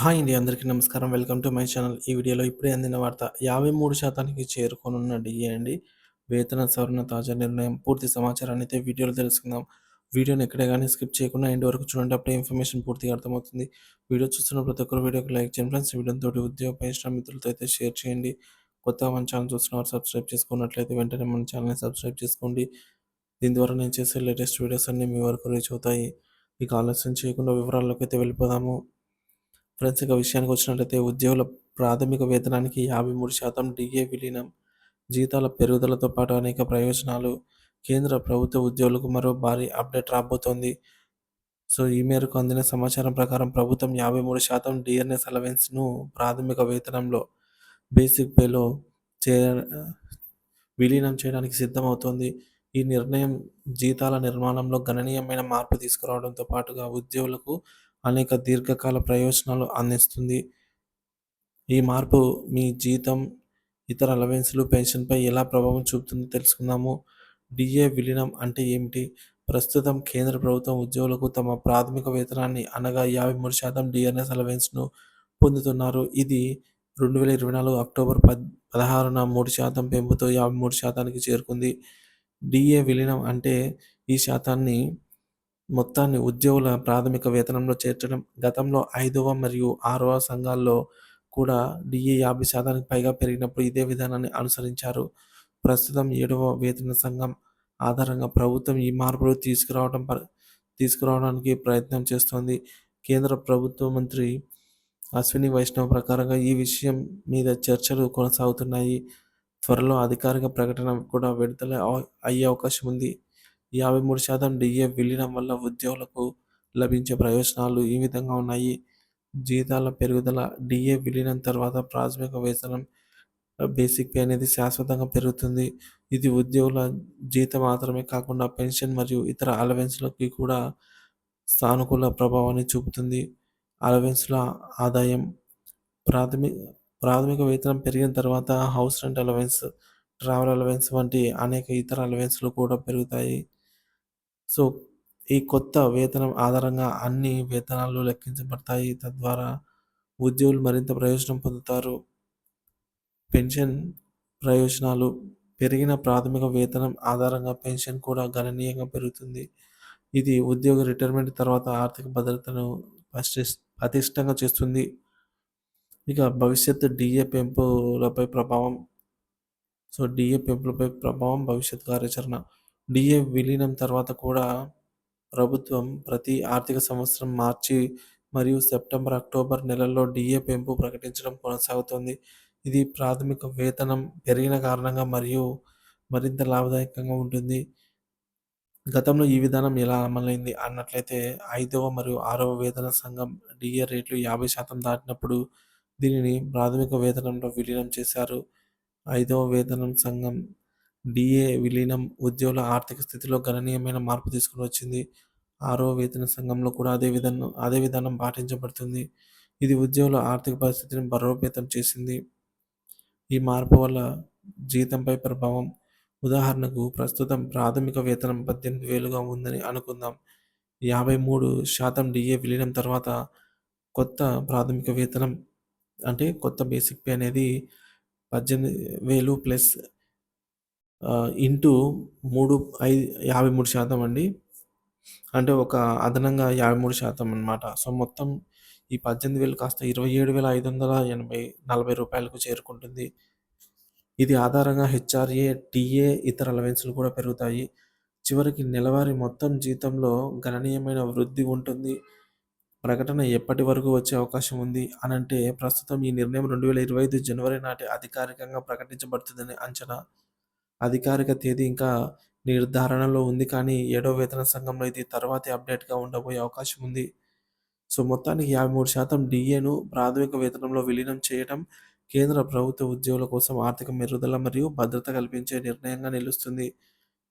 Hi అండి. అందరికీ నమస్కారం. Welcome to my channel. ఈ వీడియోలో ఇప్పుడే అందిన వార్త 53% చేరుకోనున్న డీఏ అండి. వేతన సవరణ తాజా నిర్ణయం. పూర్తి సమాచారాన్ని అయితే వీడియోలో తెలుసుకుందాం. వీడియోని ఎక్కడ గాని స్కిప్ చేయకుండా ఎండ్ వరకు చూడండి. అప్పుడే ఇన్ఫర్మేషన్ పూర్తిగా అర్థమవుతుంది. వీడియో చూస్తున్న ప్రతి ఒక్కరు వీడియోకి లైక్ చేయండి ఫ్రెండ్స్. ఈ వీడియోతోటి ఉద్యోగ పరిశ్రమ మిత్రులతో అయితే షేర్ చేయండి. కొత్తగా మన ఛానల్ చూస్తున్నవారు సబ్స్క్రైబ్ చేసుకున్నట్లయితే వెంటనే మన ఛానల్‌ని సబ్స్క్రైబ్ చేసుకోండి. దీని ద్వారా నేను చేసే లేటెస్ట్ వీడియోస్ అన్నీ మీ వరకు రీచ్ అవుతాయి. ఇక ఆలస్యం చేయకుండా వివరాల్లోకి అయితే వెళ్ళిపోదాము. ఫ్రెండ్స్ ఇక విషయానికి వచ్చినట్లయితే ఉద్యోగుల ప్రాథమిక వేతనానికి 53% డీఏ విలీనం, జీతాల పెరుగుదలతో పాటు అనేక ప్రయోజనాలు. కేంద్ర ప్రభుత్వ ఉద్యోగులకు మరో భారీ అప్డేట్ రాబోతోంది. ఈ మేరకు అందిన సమాచారం ప్రకారం ప్రభుత్వం 53% డిఆర్ఎస్ అలవెన్స్‌ను ప్రాథమిక వేతనంలో బేసిక్ పేలో చే విలీనం చేయడానికి సిద్ధమవుతోంది. ఈ నిర్ణయం జీతాల నిర్మాణంలో గణనీయమైన మార్పు తీసుకురావడంతో పాటుగా ఉద్యోగులకు అనేక దీర్ఘకాల ప్రయోజనాలు అందిస్తుంది. ఈ మార్పు మీ జీతం, ఇతర అలవెన్స్‌లు, పెన్షన్‌పై ఎలా ప్రభావం చూపుతుందో తెలుసుకుందాము. డీఏ విలీనం అంటే ఏమిటి? ప్రస్తుతం కేంద్ర ప్రభుత్వం ఉద్యోగులకు తమ ప్రాథమిక వేతనాన్ని అనగా 53% డీఆర్ఎస్ అలవెన్స్‌ను పొందుతున్నారు. ఇది 2024 అక్టోబర్ 16న 3% పెంపుతో 53%కి చేరుకుంది. డీఏ విలీనం అంటే ఈ శాతాన్ని మొత్తాన్ని ఉద్యోగుల ప్రాథమిక వేతనంలో చేర్చడం. గతంలో 5వ మరియు 6వ సంఘాల్లో కూడా డీఏ 50%కి పైగా పెరిగినప్పుడు ఇదే విధానాన్ని అనుసరించారు. ప్రస్తుతం 7వ వేతన సంఘం ఆధారంగా ప్రభుత్వం ఈ మార్పులు తీసుకురావడానికి ప్రయత్నం చేస్తోంది. కేంద్ర ప్రభుత్వ మంత్రి అశ్విని వైష్ణవ్ ప్రకారంగా ఈ విషయం మీద చర్చలు కొనసాగుతున్నాయి. త్వరలో అధికారిక ప్రకటన కూడా విడుదల అయ్యే అవకాశం ఉంది. 53% డీఏ విలీనం వల్ల ఉద్యోగులకు లభించే ప్రయోజనాలు ఈ విధంగా ఉన్నాయి. జీతాల పెరుగుదల. డీఏ విలీనం తర్వాత ప్రాథమిక వేతనం బేసిక్ పే అనేది శాశ్వతంగా పెరుగుతుంది. ఇది ఉద్యోగుల జీతం మాత్రమే కాకుండా పెన్షన్ మరియు ఇతర అలవెన్స్‌లకి కూడా సానుకూల ప్రభావాన్ని చూపుతుంది. అలవెన్స్‌ల ఆదాయం. ప్రాథమి ప్రాథమిక వేతనం పెరిగిన తర్వాత house rent allowance, travel allowance వంటి అనేక ఇతర అలవెన్స్‌లు కూడా పెరుగుతాయి. సో, ఈ కొత్త వేతనం ఆధారంగా అన్ని వేతనాలు లెక్కించబడతాయి. తద్వారా ఉద్యోగులు మరింత ప్రయోజనం పొందుతారు. పెన్షన్ ప్రయోజనాలు. పెరిగిన ప్రాథమిక వేతనం ఆధారంగా పెన్షన్ కూడా గణనీయంగా పెరుగుతుంది. ఇది ఉద్యోగ రిటైర్మెంట్ తర్వాత ఆర్థిక భద్రతను పటిష్టంగా చేస్తుంది. ఇక భవిష్యత్తు డీఏ పెంపులపై ప్రభావం. డీఏ పెంపులపై ప్రభావం, భవిష్యత్ కార్యాచరణ. డీఏ విలీనం తర్వాత కూడా ప్రభుత్వం ప్రతి ఆర్థిక సంవత్సరం మార్చి మరియు సెప్టెంబర్, అక్టోబర్ నెలల్లో డీఏ పెంపు ప్రకటించడం కొనసాగుతోంది. ఇది ప్రాథమిక వేతనం పెరిగిన కారణంగా మరియు మరింత లాభదాయకంగా ఉంటుంది. గతంలో ఈ విధానం ఎలా అమలైంది అన్నట్లయితే 5వ మరియు 6వ వేతన సంఘం డీఏ రేట్లు 50% దాటినప్పుడు దీనిని ప్రాథమిక వేతనంలో విలీనం చేశారు. 5వ వేతనం సంఘం డీఏ విలీనం ఉద్యోగుల ఆర్థిక స్థితిలో గణనీయమైన మార్పు తీసుకొని వచ్చింది. 6వ వేతన సంఘంలో కూడా అదే విధానం పాటించబడుతుంది. ఇది ఉద్యోగుల ఆర్థిక పరిస్థితిని బలోపేతం చేసింది. ఈ మార్పు వల్ల జీతంపై ప్రభావం. ఉదాహరణకు ప్రస్తుతం ప్రాథమిక వేతనం 18,000గా ఉందని అనుకుందాం. 53% డీఏ విలీనం తర్వాత కొత్త ప్రాథమిక వేతనం అంటే కొత్త బేసిక్ పే అనేది 18,000 ప్లస్ ఇంటూ 53% అండి. అంటే ఒక అదనంగా 53% అన్నమాట. మొత్తం ఈ 18,000 కాస్త 27,540 రూపాయలకు చేరుకుంటుంది. ఇది ఆధారంగా హెచ్ఆర్ఏ, టీఏ, ఇతర అలవెన్స్‌లు కూడా పెరుగుతాయి. చివరికి నెలవారీ మొత్తం జీతంలో గణనీయమైన వృద్ధి ఉంటుంది. ప్రకటన ఎప్పటి వరకు వచ్చే అవకాశం ఉంది అనంటే ప్రస్తుతం ఈ నిర్ణయం 2025 జనవరి నాటి అధికారికంగా ప్రకటించబడుతుందని అంచనా. అధికారిక తేదీ ఇంకా నిర్ధారణలో ఉంది కానీ 7వ వేతన సంఘంలో ఇది తర్వాతి అప్డేట్‌గా ఉండబోయే అవకాశం ఉంది. మొత్తానికి 53% డీఏను ప్రాథమిక వేతనంలో విలీనం చేయడం కేంద్ర ప్రభుత్వ ఉద్యోగుల కోసం ఆర్థిక మెరుగుదల మరియు భద్రత కల్పించే నిర్ణయంగా నిలుస్తుంది.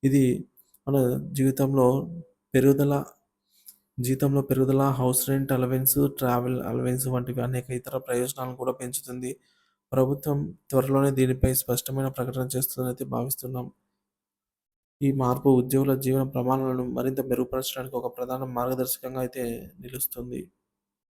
ఇది మన జీవితంలో పెరుగుదల జీతంలో పెరుగుదల, house rent allowance, travel allowance వంటివి అనేక ఇతర ప్రయోజనాలను కూడా పెంచుతుంది. ప్రభుత్వం త్వరలోనే దీనిపై స్పష్టమైన ప్రకటన చేస్తుందనైతే భావిస్తున్నాం. ఈ మార్పు ఉద్యోగుల జీవన ప్రమాణాలను మరింత మెరుగుపరచడానికి ఒక ప్రధాన మార్గదర్శకంగా అయితే నిలుస్తుంది.